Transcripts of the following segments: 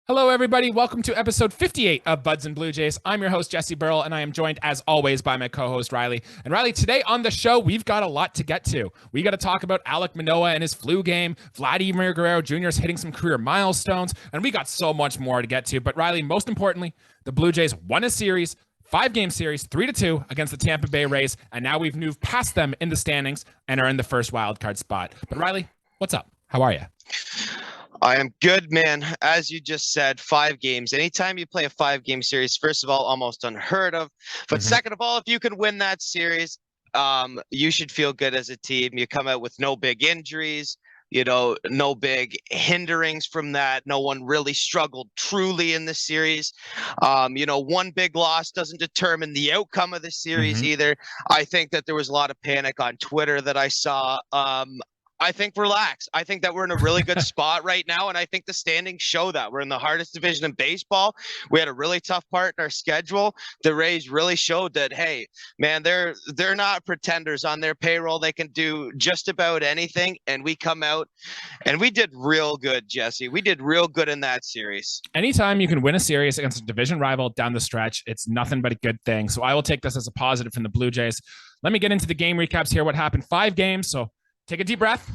Hello, everybody. Welcome to episode 58 of Buds and Blue Jays. I'm your host, Jesse Burrell, and I am joined, as always, by my co-host, Riley. And Riley, today on the show, we've got a lot to get to. We got to talk about Alek Manoah and his flu game, Vladimir Guerrero Jr. is hitting some career milestones, and we got so much more to get to. But Riley, most importantly, the Blue Jays won a series, 5-game series, 3-2 against the Tampa Bay Rays, and now we've moved past them in the standings and are in the first wild card spot. But Riley, what's up? How are you? I am good, man. As you just said, 5 games. Anytime you play a 5-game series, first of all, almost unheard of. But second of all, if you can win that series, you should feel good as a team. You come out with no big injuries, no big hinderings from that. No one really struggled truly in the series. One big loss doesn't determine the outcome of the series either. I think that there was a lot of panic on Twitter that I saw. I think relax. I think that we're in a really good spot right now, and I think the standings show that. We're in the hardest division in baseball. We had a really tough part in our schedule. The Rays really showed that, hey, man, they're not pretenders on their payroll. They can do just about anything, and we come out, and we did real good, Jesse. We did real good in that series. Anytime you can win a series against a division rival down the stretch, it's nothing but a good thing. So I will take this as a positive from the Blue Jays. Let me get into the game recaps here. What happened? 5 games, so take a deep breath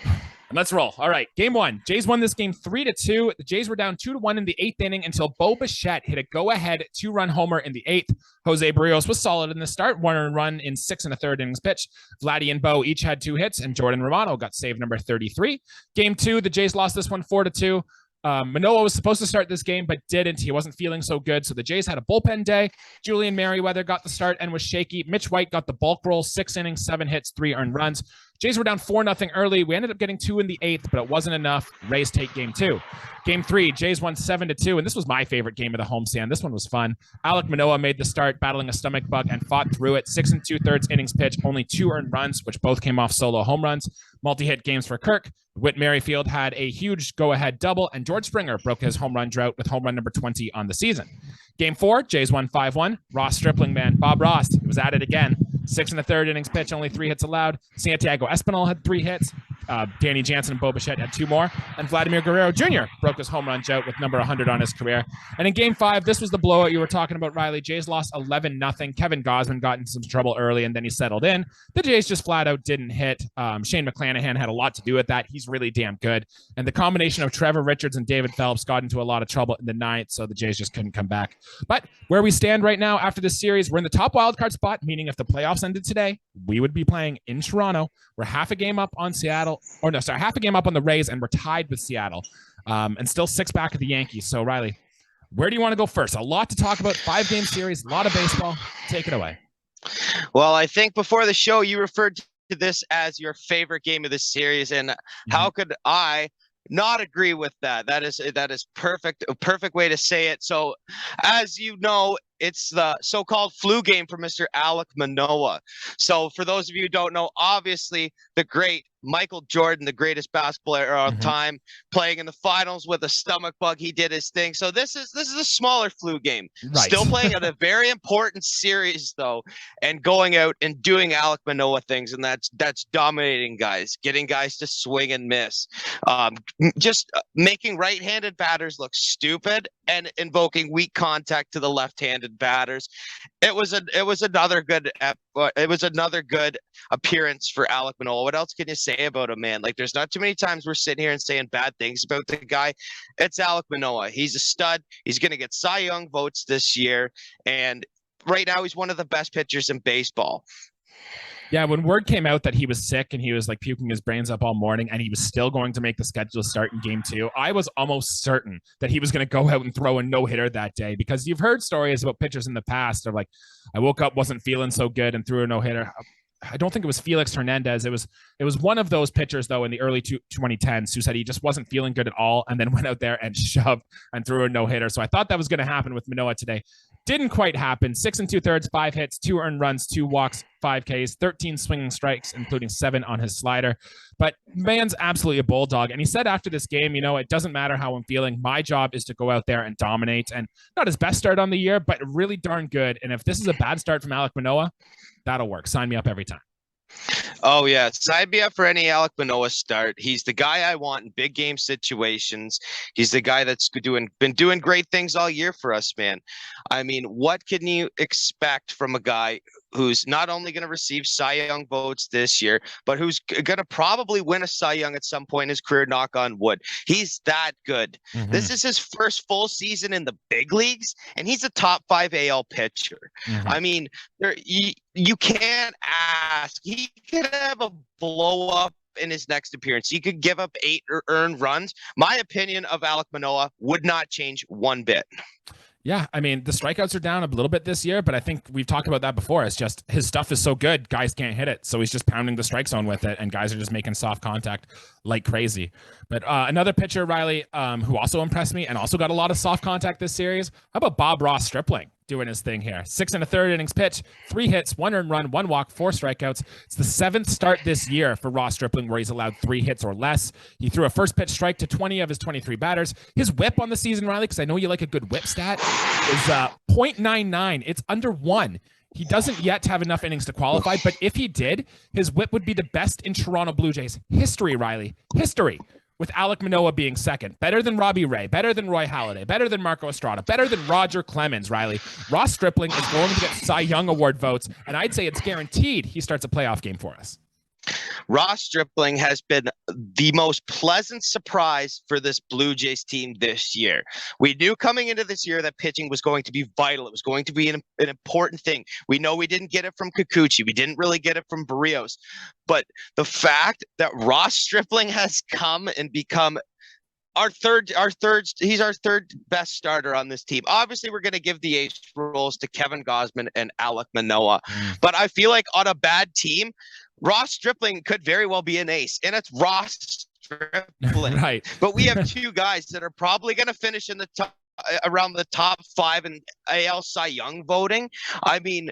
and let's roll. All right, game 1. Jays won this game 3-2. The Jays were down 2-1 in the 8th inning until Bo Bichette hit a go-ahead 2-run homer in the 8th. Jose Barrios was solid in the start, 1 run in 6 1/3 innings pitched. Vladdy and Bo each had 2 hits, and Jordan Romano got save number 33. Game 2, the Jays lost this one 4-2. Manoah was supposed to start this game, but didn't. He wasn't feeling so good, so the Jays had a bullpen day. Julian Merryweather got the start and was shaky. Mitch White got the bulk roll, 6 innings, 7 hits, 3 earned runs. Jays were down 4-0 early. We ended up getting 2 in the 8th, but it wasn't enough. Rays take game 2. Game 3, Jays won 7-2, and this was my favorite game of the homestand. This one was fun. Alek Manoah made the start, battling a stomach bug, and fought through it. 6 2/3 innings pitched, only 2 earned runs, which both came off solo home runs. Multi-hit games for Kirk. Whit Merrifield had a huge go-ahead double, and George Springer broke his home run drought with home run number 20 on the season. Game 4, Jays won 5-1. Ross Stripling, man, Bob Ross, was at it again. 6 1/3 innings pitch, only 3 hits allowed. Santiago Espinal had 3 hits. Danny Jansen and Bo Bichette had 2 more. And Vladimir Guerrero Jr. broke his home run drought with number 100 on his career. And in game 5, this was the blowout you were talking about, Riley. Jays lost 11-0. Kevin Gausman got in some trouble early, and then he settled in. The Jays just flat out didn't hit. Shane McClanahan had a lot to do with that. He's really damn good. And the combination of Trevor Richards and David Phelps got into a lot of trouble in the 9th, so the Jays just couldn't come back. But where we stand right now after this series, we're in the top wildcard spot, meaning if the playoffs ended today, we would be playing in Toronto. We're half a game up on half a game up on the Rays, and we're tied with Seattle, and still 6 back of the Yankees. So, Riley, where do you want to go first? A lot to talk about. 5-game series, a lot of baseball. Take it away. Well, I think before the show, you referred to this as your favorite game of the series, and how could I not agree with that? That is perfect, a perfect way to say it. So, as you know, it's the so-called flu game for Mr. Alek Manoah. So, for those of you who don't know, obviously the great Michael Jordan, the greatest basketball player of time, playing in the finals with a stomach bug. He did his thing. So this is a smaller flu game. Right. Still playing at a very important series though, and going out and doing Alek Manoah things, and that's dominating guys, getting guys to swing and miss, just making right-handed batters look stupid and invoking weak contact to the left-handed batters. It was another good appearance for Alek Manoah. What else can you say about him, man? Like, there's not too many times we're sitting here and saying bad things about the guy. It's Alek Manoah. He's a stud. He's going to get Cy Young votes this year, and right now he's one of the best pitchers in baseball. Yeah, when word came out that he was sick and he was like puking his brains up all morning and he was still going to make the scheduled start in game 2, I was almost certain that he was going to go out and throw a no-hitter that day, because you've heard stories about pitchers in the past of like, I woke up, wasn't feeling so good and threw a no-hitter. I don't think it was Felix Hernandez. It was one of those pitchers, though, in the early 2010s who said he just wasn't feeling good at all and then went out there and shoved and threw a no-hitter. So I thought that was going to happen with Manoah today. Didn't quite happen. 6 2/3, 5 hits, 2 earned runs, 2 walks, 5 Ks, 13 swinging strikes, including 7 on his slider. But man's absolutely a bulldog. And he said after this game, it doesn't matter how I'm feeling. My job is to go out there and dominate. And not his best start on the year, but really darn good. And if this is a bad start from Alek Manoah, that'll work. Sign me up every time. Oh yeah, sign me up for any Alek Manoah start. He's the guy I want in big game situations. He's the guy that's been doing great things all year for us, man. I mean, what can you expect from a guy who's not only going to receive Cy Young votes this year, but who's going to probably win a Cy Young at some point in his career? Knock on wood. He's that good. Mm-hmm. This is his first full season in the big leagues, and he's a top 5 AL pitcher. Mm-hmm. I mean, you can't ask. He could have a blow up in his next appearance. He could give up 8 earned runs. My opinion of Alek Manoah would not change one bit. Yeah, I mean, the strikeouts are down a little bit this year, but I think we've talked about that before. It's just his stuff is so good, guys can't hit it. So he's just pounding the strike zone with it, and guys are just making soft contact like crazy. But another pitcher, Riley, who also impressed me and also got a lot of soft contact this series. How about Bob Ross Stripling doing his thing here? 6 1/3 innings pitch, 3 hits, 1 earned run, 1 walk, 4 strikeouts. It's the 7th start this year for Ross Stripling where he's allowed 3 hits or less. He threw a first pitch strike to 20 of his 23 batters. His whip on the season, Riley, because I know you like a good whip stat, is .99. It's under 1. He doesn't yet have enough innings to qualify, but if he did, his whip would be the best in Toronto Blue Jays history, Riley. History. With Alek Manoah being second. Better than Robbie Ray, better than Roy Halladay, better than Marco Estrada, better than Roger Clemens, Riley. Ross Stripling is going to get Cy Young Award votes, and I'd say it's guaranteed he starts a playoff game for us. Ross Stripling has been the most pleasant surprise for this Blue Jays team this year. We knew coming into this year that pitching was going to be vital. It was going to be an important thing. We know we didn't get it from Kikuchi. We didn't really get it from Barrios. But the fact that Ross Stripling has come and become he's our third best starter on this team. Obviously, we're going to give the ace roles to Kevin Gausman and Alek Manoah. But I feel like on a bad team, Ross Stripling could very well be an ace, and it's Ross Stripling. Right. But we have 2 guys that are probably going to finish in the around the top 5 in AL Cy Young voting. I mean,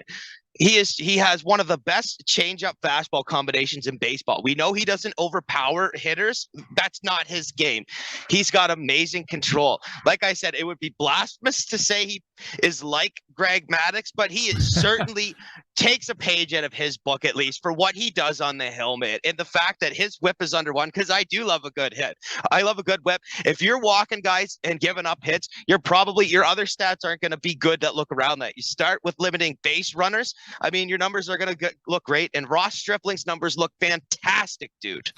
he has one of the best changeup fastball combinations in baseball. We know he doesn't overpower hitters. That's not his game. He's got amazing control. Like I said, it would be blasphemous to say he is like Greg Maddux, but he is certainly takes a page out of his book, at least for what he does on the helmet. And the fact that his whip is under 1, because I do love a good hit. I love a good whip. If you're walking guys and giving up hits, your other stats aren't going to be good that look around that. You start with limiting base runners. I mean, your numbers are going to look great. And Ross Stripling's numbers look fantastic, dude.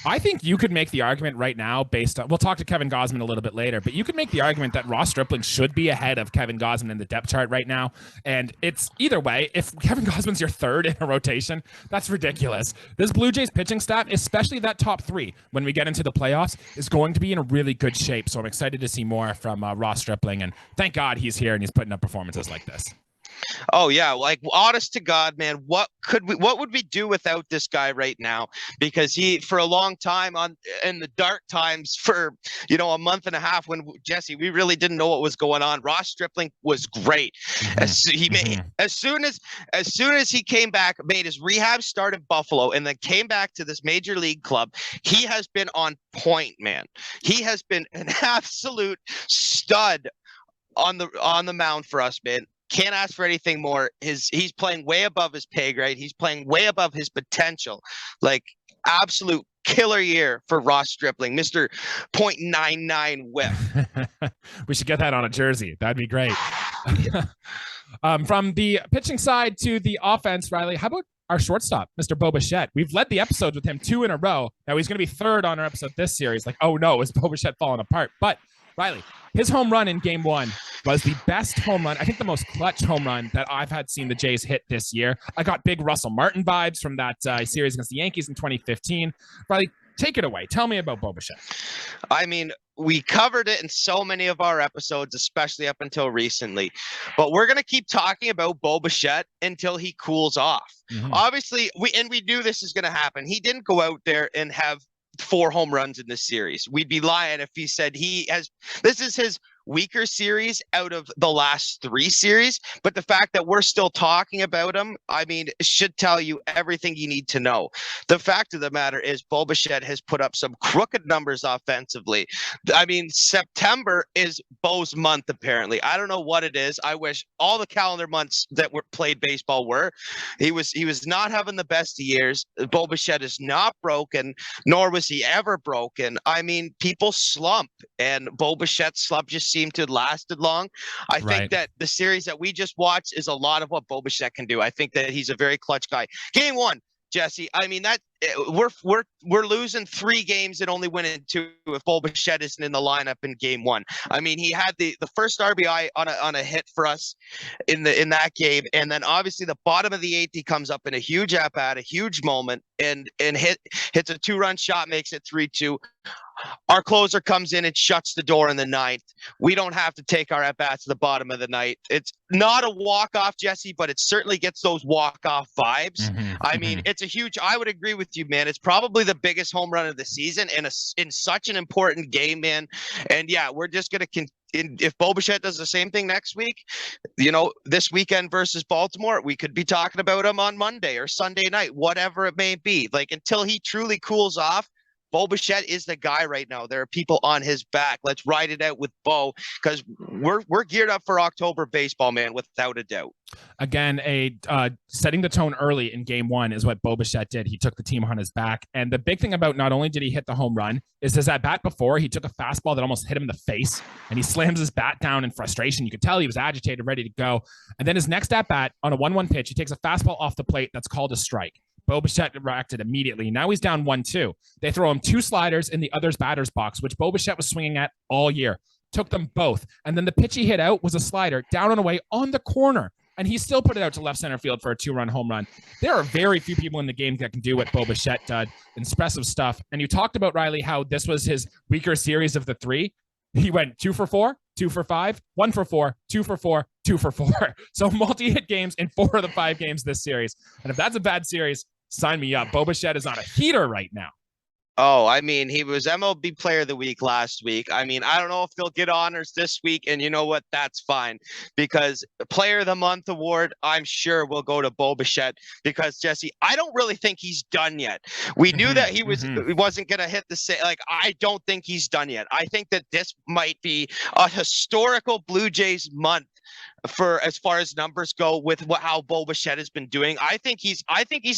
I think you could make the argument right now based on, we'll talk to Kevin Gausman a little bit later, but you could make the argument that Ross Stripling should be ahead of Kevin Gausman in the depth chart right now. And it's either way, if Kevin Gausman's your third in a rotation, that's ridiculous. This Blue Jays pitching staff, especially that top 3, when we get into the playoffs, is going to be in a really good shape. So I'm excited to see more from Ross Stripling. And thank God he's here and he's putting up performances like this. Oh yeah, like honest to God, man, what would we do without this guy right now? Because he, for a long time in the dark times, for a month and a half, when Jesse, we really didn't know what was going on. Ross Stripling was great. As soon as he came back, made his rehab start in Buffalo, and then came back to this major league club, he has been on point, man. He has been an absolute stud on the mound for us, man. Can't ask for anything more. He's playing way above his pay grade. He's playing way above his potential. Like, absolute killer year for Ross Stripling, Mr. .99 whip. We should get that on a jersey. That'd be great. From the pitching side to the offense, Riley, how about our shortstop, Mr. Bo Bichette? We've led the episodes with him 2 in a row. Now he's going to be third on our episode this series. Like, oh no, is Bo Bichette falling apart? But Riley, his home run in game 1 was the best home run, I think the most clutch home run that I've had seen the Jays hit this year. I got big Russell Martin vibes from that series against the Yankees in 2015. Riley, take it away. Tell me about Bo Bichette. I mean, we covered it in so many of our episodes, especially up until recently. But we're going to keep talking about Bo Bichette until he cools off. Mm-hmm. Obviously, we knew this is going to happen. He didn't go out there and have 4 home runs in this series. We'd be lying if he said this is his weaker series out of the last 3 series, but the fact that we're still talking about him, I mean, should tell you everything you need to know. The fact of the matter is Bo Bichette has put up some crooked numbers offensively. I mean, September is Bo's month, apparently. I don't know what it is. I wish all the calendar months that were played baseball were. He was not having the best of years. Bo Bichette is not broken, nor was he ever broken. I mean, people slump, and Bo Bichette's slump just seemed to have lasted long. I think that the series that we just watched is a lot of what Bo Bichette can do. I think that he's a very clutch guy. Game 1, Jesse, I mean, that we're losing 3 games and only winning 2 if Bo Bichette isn't in the lineup in game 1. I mean, he had the first RBI on a hit for us in that game, and then obviously the bottom of the 8th he comes up in a huge at-bat, a huge moment, and hits a 2-run shot, makes it 3-2. Our closer comes in and shuts the door in the 9th. We don't have to take our at-bats to the bottom of the night. It's not a walk-off, Jesse, but it certainly gets those walk-off vibes. I mean, it's a huge – I would agree with you, man. It's probably the biggest home run of the season in such an important game, man. And, yeah, we're just going to if Bo Bichette does the same thing next week, this weekend versus Baltimore, we could be talking about him on Monday or Sunday night, whatever it may be. Like, until he truly cools off, Bo Bichette is the guy right now. There are people on his back. Let's ride it out with Bo, because we're geared up for October baseball, man, without a doubt. Again, setting the tone early in game 1 is what Bo Bichette did. He took the team on his back. And the big thing about not only did he hit the home run is his at bat before, he took a fastball that almost hit him in the face, and he slams his bat down in frustration. You could tell he was agitated, ready to go. And then his next at bat on a 1-1 pitch, he takes a fastball off the plate that's called a strike. Bo Bichette reacted immediately. Now he's down 1-2. They throw him 2 sliders in the other's batter's box, which Bo Bichette was swinging at all year. Took them both. And then the pitch he hit out was a slider down and away on the corner. And he still put it out to left center field for a 2-run home run. There are very few people in the game that can do what Bo Bichette did. Impressive stuff. And you talked about, Riley, how this was his weaker series of the 3. He went 2 for 4, 2 for 5, 1 for 4, 2 for 4, 2 for 4. So multi-hit games in 4 of the 5 games this series. And if that's a bad series, sign me up. Bo Bichette is on a heater right now. Oh, I mean, he was MLB Player of the Week last week. I mean, I don't know if they'll get honors this week, and you know what? That's fine, because Player of the Month award, I'm sure, will go to Bo Bichette, because, Jesse, I don't really think he's done yet. We knew that he wasn't going to hit the same. Like, I don't think he's done yet. I think that this might be a historical Blue Jays month for as far as numbers go with how Bo Bichette has been doing. I think he's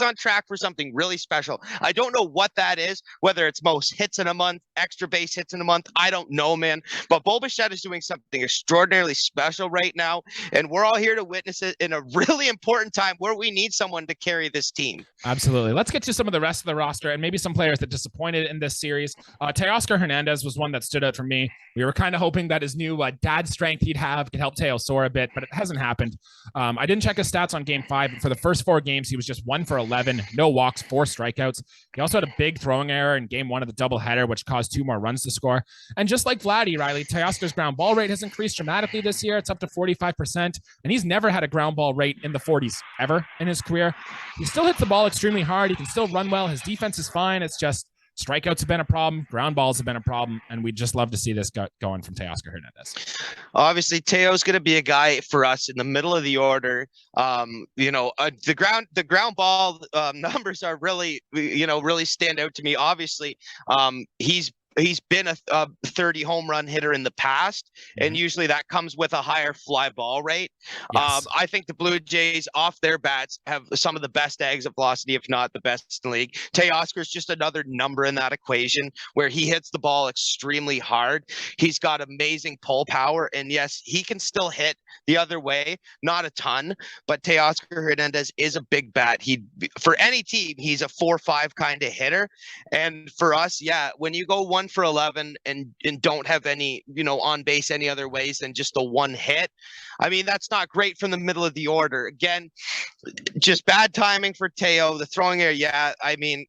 on track for something really special. I don't know what that is, whether it's most hits in a month, extra base hits in a month. I don't know, man. But Bo Bichette is doing something extraordinarily special right now, and we're all here to witness it in a really important time where we need someone to carry this team. Absolutely. Let's get to some of the rest of the roster and maybe some players that disappointed in this series. Teoscar Hernandez was one that stood out for me. We were kind of hoping that his new dad strength he'd have could help Teo soar a bit, but it hasn't happened. I didn't check his stats on game 5, but for the first 4 games, he was just 1 for 11, no walks, 4 strikeouts. He also had a big throwing error in game 1 of the doubleheader, which caused 2 more runs to score. And just like Vladdy, Riley, Teoscar's ground ball rate has increased dramatically this year. It's up to 45%, and he's never had a ground ball rate in the 40s ever in his career. He still hits the ball extremely hard. He can still run well. His defense is fine. It's just strikeouts have been a problem. Ground balls have been a problem. And we'd just love to see this going from Teoscar Hernandez. Obviously, Teo's going to be a guy for us in the middle of the order. The ground ball numbers are really, really stand out to me. Obviously, he's been a 30 home run hitter in the past, and usually that comes with a higher fly ball rate. Yes. I think the Blue Jays off their bats have some of the best exit velocity, if not the best in the league. Teoscar's just another number in that equation where he hits the ball extremely hard. He's got amazing pull power, and yes, he can still hit the other way, not a ton, but Teoscar Hernandez is a big bat. For any team, he's a 4-5 kind of hitter, and for us, yeah, when you go 1 for 11 and don't have any, on base any other ways than just the 1 hit, I mean, that's not great from the middle of the order. Again, just bad timing for Teo. The throwing error, yeah, I mean,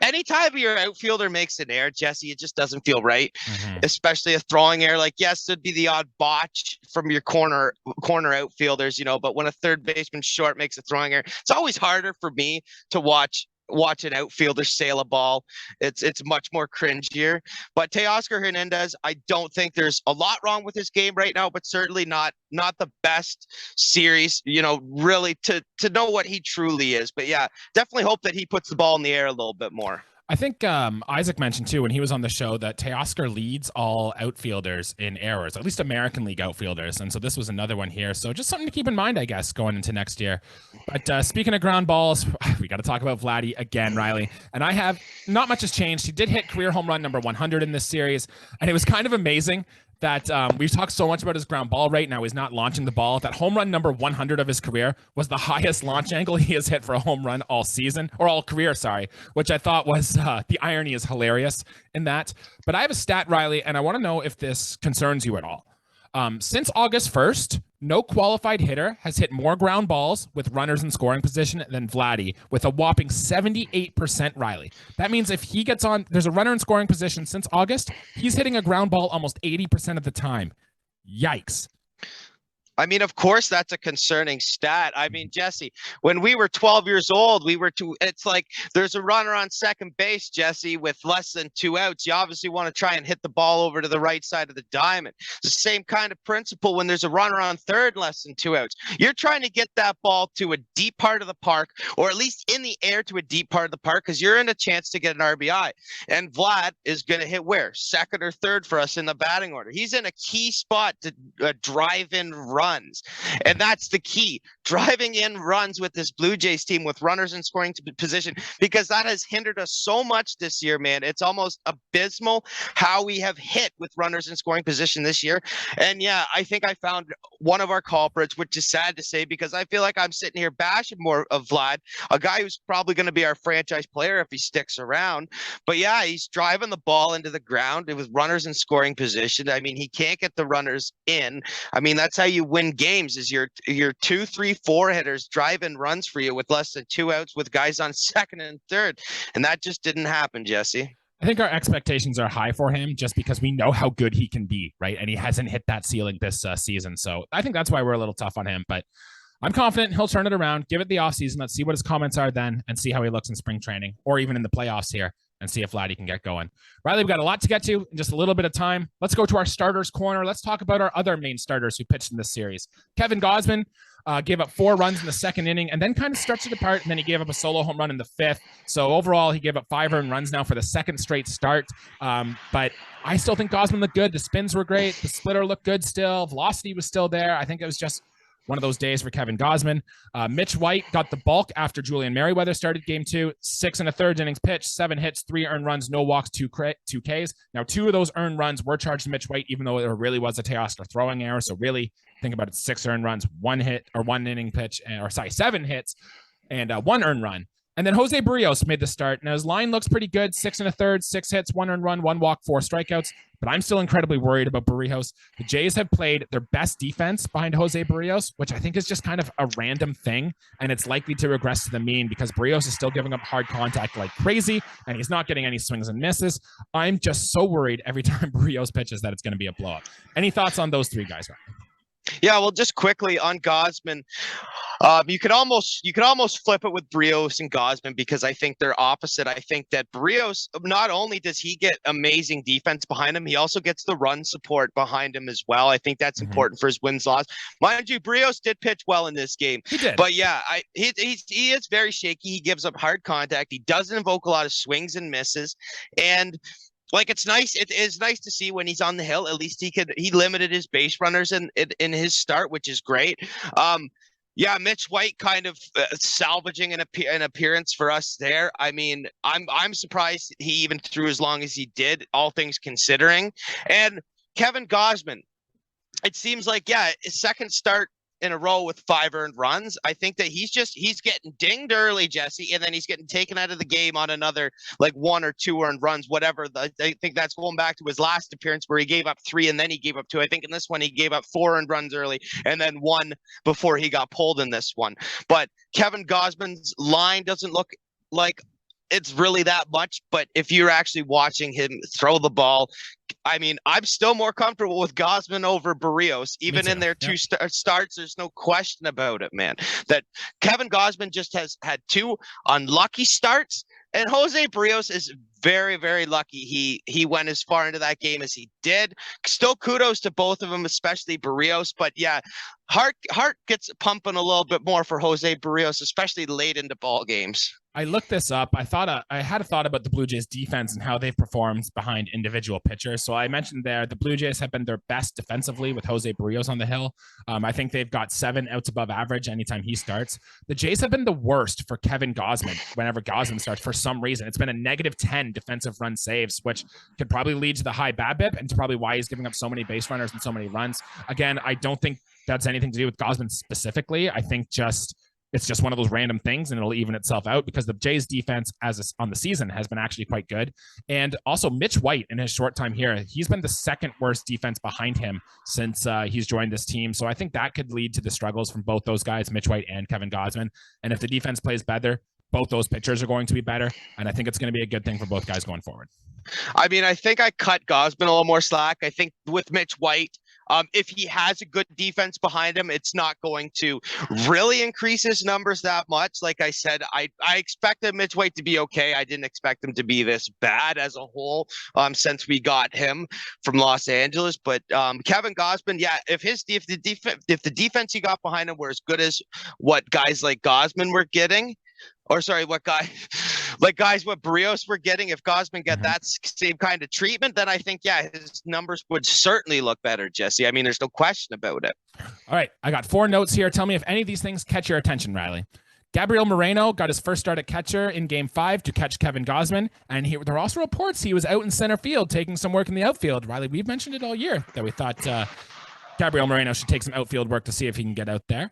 anytime your outfielder makes an error, Jesse, it just doesn't feel right, especially a throwing error. Like, yes, it'd be the odd botch from your corner outfielders, but when a third baseman short makes a throwing error, it's always harder for me to watch watch an outfielder sail a ball. It's much more cringier. But Teoscar Hernandez, I don't think there's a lot wrong with his game right now, but certainly not the best series, really to know what he truly is. But yeah, definitely hope that he puts the ball in the air a little bit more. I think Isaac mentioned too when he was on the show that Teoscar leads all outfielders in errors, at least American League outfielders, and so this was another one here. So just something to keep in mind, I guess, going into next year. But speaking of ground balls, we got to talk about Vladdy again, Riley. And I have not much has changed. He did hit career home run number 100 in this series, and it was kind of amazing that we've talked so much about his ground ball rate. Now he's not launching the ball. That home run number 100 of his career was the highest launch angle he has hit for a home run all season, or all career, sorry, which I thought was the irony is hilarious in that. But I have a stat, Riley, and I want to know if this concerns you at all. Since August 1st, no qualified hitter has hit more ground balls with runners in scoring position than Vladdy, with a whopping 78%, Riley. That means if he gets on, there's a runner in scoring position since August, he's hitting a ground ball almost 80% of the time. Yikes. I mean, of course, that's a concerning stat. I mean, Jesse, when we were 12 years old, it's like there's a runner on second base, Jesse, with less than 2 outs. You obviously want to try and hit the ball over to the right side of the diamond. It's the same kind of principle when there's a runner on third, less than 2 outs. You're trying to get that ball to a deep part of the park, or at least in the air to a deep part of the park, because you're in a chance to get an RBI. And Vlad is going to hit where? Second or third for us in the batting order. He's in a key spot to drive in runs. And that's the key, driving in runs with this Blue Jays team with runners in scoring position, because that has hindered us so much this year, man. It's almost abysmal how we have hit with runners in scoring position this year. And yeah, I think I found one of our culprits, which is sad to say, because I feel like I'm sitting here bashing more of Vlad, a guy who's probably going to be our franchise player if he sticks around. But yeah, he's driving the ball into the ground with runners in scoring position. I mean, he can't get the runners in. I mean, that's how you win games, is your 2, 3, 4 hitters driving runs for you with less than 2 outs with guys on second and third. And that just didn't happen, Jesse. I think our expectations are high for him just because we know how good he can be, right? And he hasn't hit that ceiling this season. So I think that's why we're a little tough on him. But I'm confident he'll turn it around, give it the offseason. Let's see what his comments are then and see how he looks in spring training or even in the playoffs here and see if Vladdy can get going. Riley, we've got a lot to get to in just a little bit of time. Let's go to our starters corner. Let's talk about our other main starters who pitched in this series. Kevin Gausman gave up 4 runs in the second inning and then kind of stretched it apart, and then he gave up a solo home run in the 5th. So overall, he gave up 5 earned runs now for the second straight start. But I still think Gausman looked good. The spins were great. The splitter looked good still. Velocity was still there. I think it was just one of those days for Kevin Gausman. Mitch White got the bulk after Julian Merryweather started game 2. 6 1/3 innings pitched, 7 hits, 3 earned runs, no walks, 2 Ks. Now, 2 of those earned runs were charged to Mitch White, even though there really was a Teoscar throwing error. So really think about it: 6 earned runs, 1 hit or 1 inning pitch, 7 hits and 1 earned run. And then Jose Barrios made the start. Now, his line looks pretty good. 6 1/3, 6 hits, 1 earned run, 1 walk, 4 strikeouts. But I'm still incredibly worried about Barrios. The Jays have played their best defense behind Jose Barrios, which I think is just kind of a random thing. And it's likely to regress to the mean because Barrios is still giving up hard contact like crazy, and he's not getting any swings and misses. I'm just so worried every time Barrios pitches that it's going to be a blowout. Any thoughts on those 3 guys, Ryan? Yeah, well, just quickly on Gausman, you could almost flip it with Barrios and Gausman because I think they're opposite. I think that Barrios, not only does he get amazing defense behind him, he also gets the run support behind him as well. I think that's important for his wins-loss. Mind you, Barrios did pitch well in this game. He did. But yeah, he is very shaky. He gives up hard contact. He doesn't invoke a lot of swings and misses. And like, it's nice. It is nice to see when he's on the hill. At least he limited his base runners in his start, which is great. Yeah, Mitch White kind of salvaging an appearance for us there. I mean, I'm surprised he even threw as long as he did, all things considering. And Kevin Gausman, it seems like, yeah, his second start in a row with 5 earned runs. I think that he's getting dinged early, Jesse, and then he's getting taken out of the game on another like 1 or 2 earned runs, whatever. I think that's going back to his last appearance where he gave up 3 and then he gave up 2. I think in this one he gave up 4 earned runs early and then 1 before he got pulled in this one. But Kevin Gausman's line doesn't look like it's really that much, but if you're actually watching him throw the ball, I mean, I'm still more comfortable with Gosman over Barrios, Me even too. in their Yep. starts. There's no question about it, man. That Kevin Gosman just has had two unlucky starts, and Jose Barrios is very, very lucky he went as far into that game as he did. Still kudos to both of them, especially Barrios. But yeah, heart gets pumping a little bit more for Jose Barrios, especially late into ball games. I looked this up. I had a thought about the Blue Jays defense and how they've performed behind individual pitchers. So I mentioned there the Blue Jays have been their best defensively with Jose Barrios on the hill. I think they've got 7 outs above average anytime he starts. The Jays have been the worst for Kevin Gosman whenever Gosman starts for some reason. It's been a -10 defensive run saves, which could probably lead to the high BABIP, and it's probably why he's giving up so many base runners and so many runs. Again, I don't think that's anything to do with Gosman specifically. I think it's just one of those random things, and it'll even itself out because the Jays defense on the season has been actually quite good. And also Mitch White in his short time here, he's been the second worst defense behind him since he's joined this team. So I think that could lead to the struggles from both those guys, Mitch White and Kevin Gosman. And if the defense plays better, both those pitchers are going to be better. And I think it's going to be a good thing for both guys going forward. I mean, I think I cut Gosman a little more slack. I think with Mitch White, if he has a good defense behind him, it's not going to really increase his numbers that much. Like I said, I expected Mitch White to be okay. I didn't expect him to be this bad as a whole since we got him from Los Angeles. But Kevin Gosman, yeah, if the defense he got behind him were as good as what guys like Gosman were getting, or sorry, what Barrios were getting, if Gosman get that same kind of treatment, then I think, yeah, his numbers would certainly look better, Jesse. I mean, there's no question about it. All right, I got 4 notes here. Tell me if any of these things catch your attention, Riley. Gabriel Moreno got his first start at catcher in Game 5 to catch Kevin Gosman, and there are also reports he was out in center field taking some work in the outfield. Riley, we've mentioned it all year that we thought Gabriel Moreno should take some outfield work to see if he can get out there.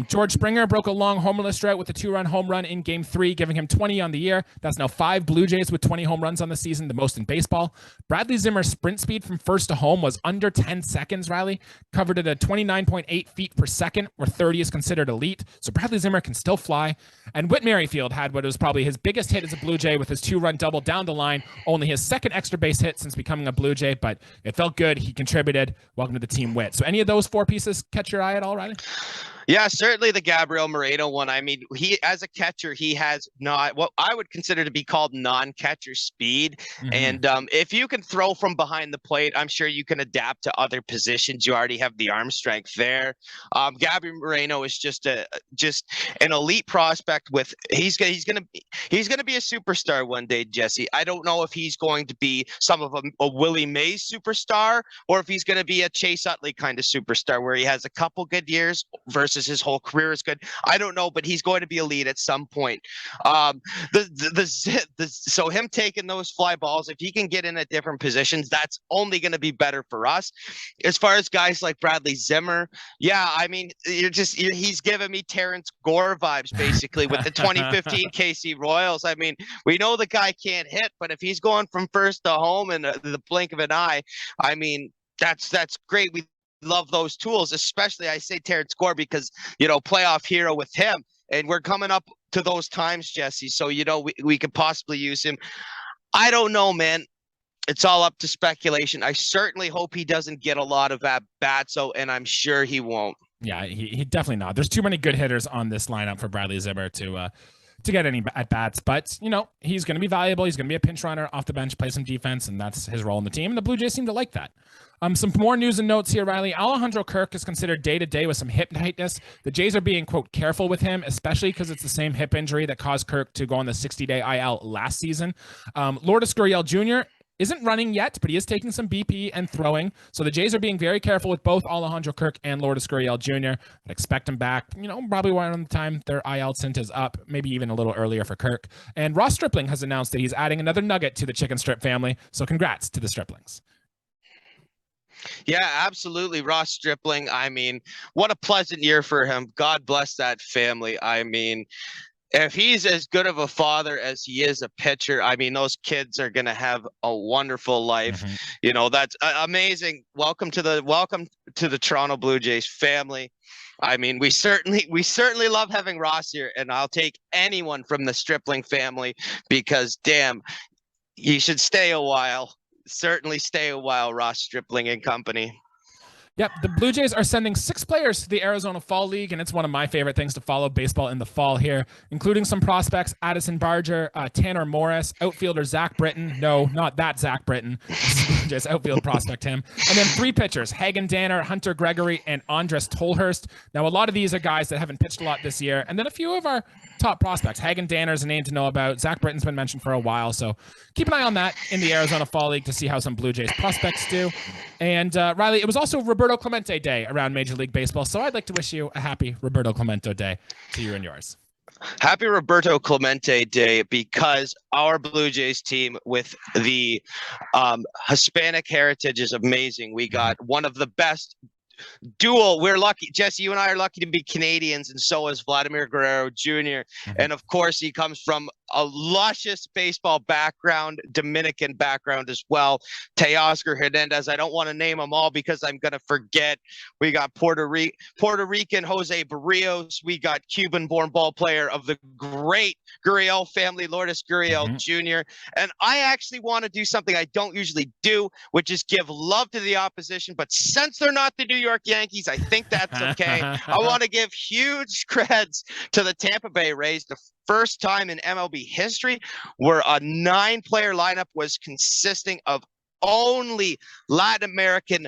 George Springer broke a long homerless drought with a 2-run home run in Game 3, giving him 20 on the year. That's now 5 Blue Jays with 20 home runs on the season, the most in baseball. Bradley Zimmer's sprint speed from first to home was under 10 seconds, Riley. Covered at a 29.8 feet per second, where 30 is considered elite. So Bradley Zimmer can still fly. And Whit Merrifield had what was probably his biggest hit as a Blue Jay with his 2-run double down the line. Only his second extra base hit since becoming a Blue Jay, but it felt good. He contributed. Welcome to the team, Whit. So any of those 4 pieces catch your eye at all, Riley? Yeah, certainly the Gabriel Moreno one. I mean, he as a catcher, he has not what I would consider to be called non-catcher speed. And if you can throw from behind the plate, I'm sure you can adapt to other positions. You already have the arm strength there. Gabriel Moreno is just an elite prospect. He's gonna be a superstar one day, Jesse. I don't know if he's going to be some of a Willie Mays superstar, or if he's going to be a Chase Utley kind of superstar where he has a couple good years versus his whole career is good. I don't know, but he's going to be elite at some point. So him taking those fly balls, if he can get in at different positions, that's only going to be better for us. As far as guys like Bradley Zimmer, yeah, I mean, he's giving me Terrence Gore vibes basically with the 2015 KC Royals. I mean, we know the guy can't hit, but if he's going from first to home in the blink of an eye, I mean, that's great. We love those tools, especially I say Terrence Gore because, playoff hero with him. And we're coming up to those times, Jesse. So, we could possibly use him. I don't know, man. It's all up to speculation. I certainly hope he doesn't get a lot of at-bats, and I'm sure he won't. Yeah, he definitely not. There's too many good hitters on this lineup for Bradley Zimmer to get any at-bats. But, he's going to be valuable. He's going to be a pinch runner off the bench, play some defense, and that's his role in the team. And the Blue Jays seem to like that. Some more news and notes here, Riley. Alejandro Kirk is considered day-to-day with some hip tightness. The Jays are being, quote, careful with him, especially because it's the same hip injury that caused Kirk to go on the 60-day IL last season. Lourdes Gurriel Jr. isn't running yet, but he is taking some BP and throwing. So the Jays are being very careful with both Alejandro Kirk and Lourdes Gurriel Jr. I'd expect him back, probably around the time their IL stint is up, maybe even a little earlier for Kirk. And Ross Stripling has announced that he's adding another nugget to the chicken strip family. So congrats to the Striplings. Yeah, absolutely. Ross Stripling. I mean, what a pleasant year for him. God bless that family. I mean, if he's as good of a father as he is a pitcher, I mean, those kids are going to have a wonderful life. That's amazing. Welcome to the Toronto Blue Jays family. I mean, we certainly love having Ross here, and I'll take anyone from the Stripling family because, damn, he should stay a while. certainly stay a while, Ross Stripling and company. Yep, the Blue Jays are sending 6 players to the Arizona Fall League, and it's one of my favorite things to follow baseball in the fall here, including some prospects: Addison Barger, Tanner Morris, outfielder Zach Britton. No, not that Zach Britton. Blue Jays outfield prospect him. And then 3 pitchers: Hagen Danner, Hunter Gregory, and Andres Tolhurst. Now, a lot of these are guys that haven't pitched a lot this year, and then a few of our top prospects. Hagen Danner is a name to know about. Zach Britton's been mentioned for a while, so keep an eye on that in the Arizona Fall League to see how some Blue Jays prospects do. And Riley, it was also Roberto Clemente Day around Major League Baseball, so I'd like to wish you a happy Roberto Clemente Day to you and yours. Happy Roberto Clemente Day, because our Blue Jays team with the Hispanic heritage is amazing. We got one of the best dual. We're lucky, Jesse, you and I are lucky to be Canadians, and so is Vladimir Guerrero Jr. And of course, he comes from a luscious baseball background, Dominican background as well. Teoscar Hernandez, I don't want to name them all because I'm going to forget. We got Puerto Rican Jose Barrios. We got Cuban-born ball player of the great Gurriel family, Lourdes Gurriel Jr. And I actually want to do something I don't usually do, which is give love to the opposition. But since they're not the New York Yankees, I think that's okay. I want to give huge creds to the Tampa Bay Rays, the first time in MLB history where a 9-player lineup was consisting of only Latin American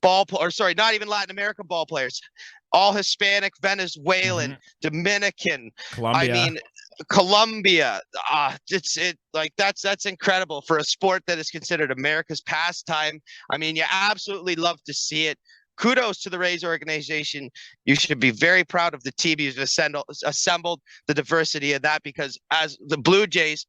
not even Latin American ball players, all Hispanic, Venezuelan, Dominican, Colombia. That's incredible for a sport that is considered America's pastime. I mean, you absolutely love to see it. Kudos to the Rays organization. You should be very proud of the team you've assembled, the diversity of that, because as the Blue Jays,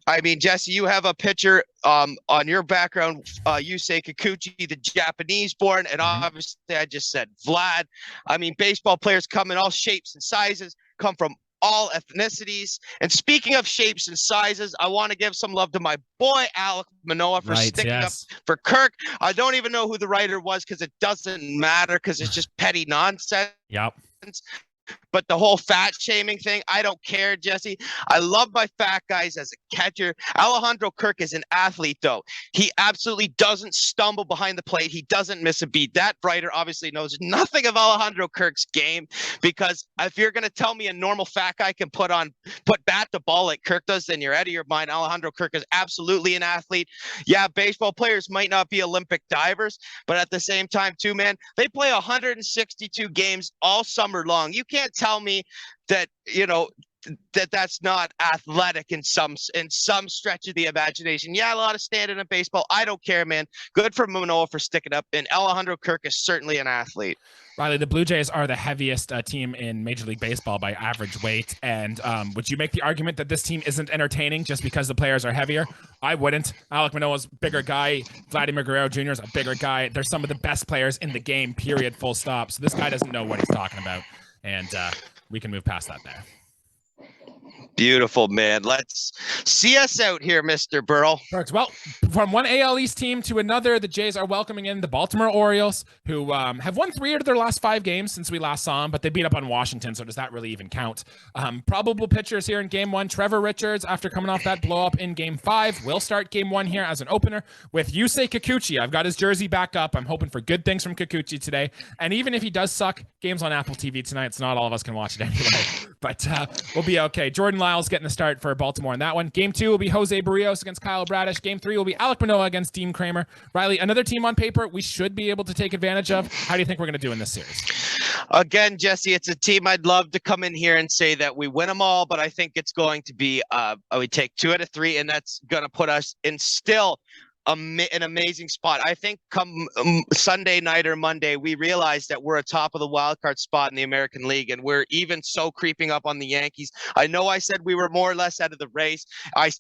I mean, Jesse, you have a pitcher on your background, Yusei Kikuchi, the Japanese-born, and obviously I just said Vlad. I mean, baseball players come in all shapes and sizes, come from all ethnicities. And speaking of shapes and sizes, I want to give some love to my boy Alek Manoah for sticking up for Kirk. I don't even know who the writer was because it doesn't matter, because it's just petty nonsense. Yep. But the whole fat shaming thing, I don't care, Jesse. I love my fat guys as a catcher. Alejandro Kirk is an athlete, though. He absolutely doesn't stumble behind the plate. He doesn't miss a beat. That writer obviously knows nothing of Alejandro Kirk's game, because if you're going to tell me a normal fat guy can put bat the ball like Kirk does, then you're out of your mind. Alejandro Kirk is absolutely an athlete. Yeah, baseball players might not be Olympic divers, but at the same time, too, man, they play 162 games all summer long. You can't tell me that, that's not athletic in some stretch of the imagination. Yeah, a lot of standing in baseball. I don't care, man. Good for Manoah for sticking up, and Alejandro Kirk is certainly an athlete. Riley, the Blue Jays are the heaviest team in Major League Baseball by average weight. And would you make the argument that this team isn't entertaining just because the players are heavier? I wouldn't. Alek Manoah's a bigger guy. Vladimir Guerrero Jr. is a bigger guy. They're some of the best players in the game, period, full stop. So this guy doesn't know what he's talking about. And we can move past that there. Beautiful, man. Let's see us out here, Mr. Burrell. Well, from one AL East team to another, the Jays are welcoming in the Baltimore Orioles, who have won 3 out of their last 5 games since we last saw them, but they beat up on Washington, so does that really even count? Probable pitchers here in Game 1, Trevor Richards, after coming off that blow-up in Game 5, will start Game 1 here as an opener with Yusei Kikuchi. I've got his jersey back up. I'm hoping for good things from Kikuchi today, and even if he does suck, game's on Apple TV tonight, so not all of us can watch it anyway, but we'll be okay. Jordan Lyles getting the start for Baltimore in that one. Game 2 will be Jose Barrios against Kyle Bradish. Game 3 will be Alek Manoah against Dean Kramer. Riley, another team on paper we should be able to take advantage of. How do you think we're going to do in this series? Again, Jesse, it's a team I'd love to come in here and say that we win them all, but I think it's going to be we take 2 out of 3, and that's going to put us in still an amazing spot. I think come Sunday night or Monday, we realize that we're atop of the wild card spot in the American League, and we're even so creeping up on the Yankees. I know I said we were more or less out of the race.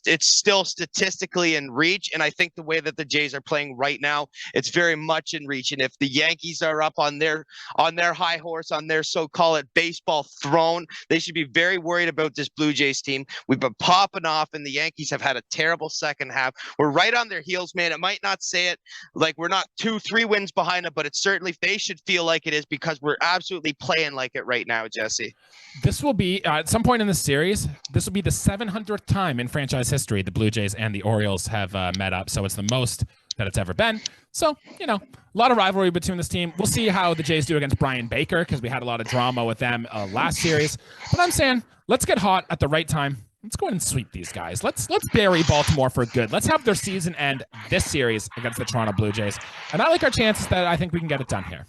It's still statistically in reach, and I think the way that the Jays are playing right now, it's very much in reach. And if the Yankees are up on their high horse, on their so-called baseball throne, they should be very worried about this Blue Jays team. We've been popping off, and the Yankees have had a terrible second half. We're right on their heels, man. It might not say it like we're not 2-3 wins behind them, but it's certainly they should feel like it is because we're absolutely playing like it right now, Jesse. This will be at some point in the series. This will be the 700th time in franchise history the Blue Jays and the Orioles have met up. So it's the most that it's ever been. So, you know, a lot of rivalry between this team. We'll see how the Jays do against Brian Baker because we had a lot of drama with them last series. But I'm saying let's get hot at the right time. Let's go ahead and sweep these guys. Let's bury Baltimore for good. Let's have their season end this series against the Toronto Blue Jays. And I like our chances that I think we can get it done here.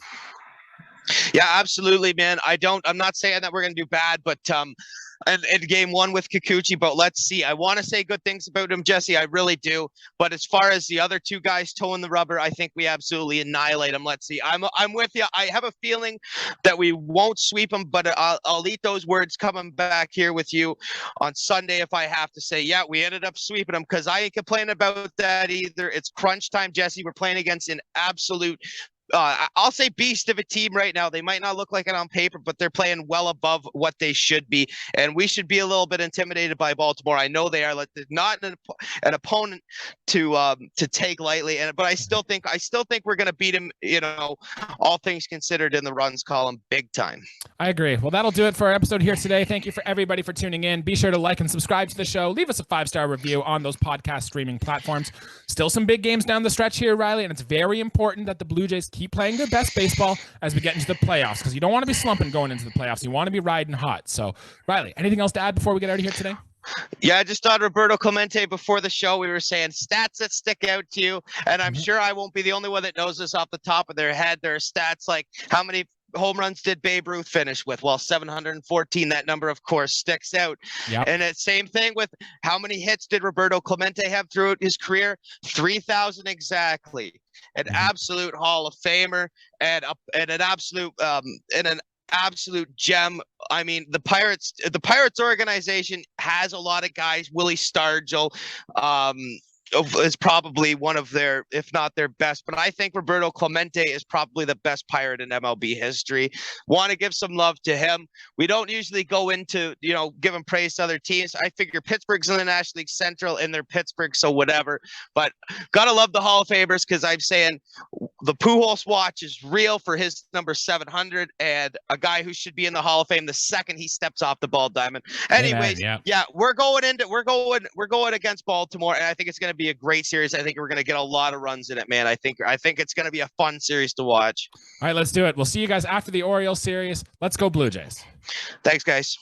Yeah, absolutely, man. I'm not saying that we're going to do bad, but in game one with Kikuchi, but let's see. I want to say good things about him, Jesse. I really do. But as far as the other two guys toeing the rubber, I think we absolutely annihilate them. Let's see. I'm with you. I have a feeling that we won't sweep them, but I'll eat those words coming back here with you on Sunday if I have to say, yeah, we ended up sweeping them because I ain't complaining about that either. It's crunch time, Jesse. We're playing against an absolute I'll say beast of a team right now. They might not look like it on paper, but they're playing well above what they should be. And we should be a little bit intimidated by Baltimore. I know they are. Like, they're not an opponent to take lightly. But I still think we're going to beat him, you know, all things considered in the runs column big time. I agree. Well, that'll do it for our episode here today. Thank you for everybody for tuning in. Be sure to like and subscribe to the show. Leave us a 5-star review on those podcast streaming platforms. Still some big games down the stretch here, Riley, and it's very important that the Blue Jays keep playing their best baseball as we get into the playoffs because you don't want to be slumping going into the playoffs. You want to be riding hot. So, Riley, anything else to add before we get out of here today? Yeah, I just thought Roberto Clemente before the show, we were saying stats that stick out to you. And I'm sure I won't be the only one that knows this off the top of their head. There are stats like how many home runs did Babe Ruth finish with? Well, 714. That number, of course, sticks out. Yep. And it's same thing with how many hits did Roberto Clemente have throughout his career? 3,000 exactly. An absolute Hall of Famer and an absolute absolute gem. I mean, the Pirates organization has a lot of guys. Willie Stargell is probably one of their, if not their best, but I think Roberto Clemente is probably the best Pirate in MLB history. Want to give some love to him. We don't usually go into, you know, giving praise to other teams. I figure Pittsburgh's in the National League Central and they're Pittsburgh, so whatever. But gotta love the Hall of Famers because I'm saying the Pujols watch is real for his number 700 and a guy who should be in the Hall of Fame the second he steps off the ball diamond. Anyways, yeah, we're going against Baltimore, and I think it's going to be a great series. I think we're going to get a lot of runs in it, man. I think it's going to be a fun series to watch. All right, let's do it. We'll see you guys after the Orioles series. Let's go Blue Jays. Thanks, guys.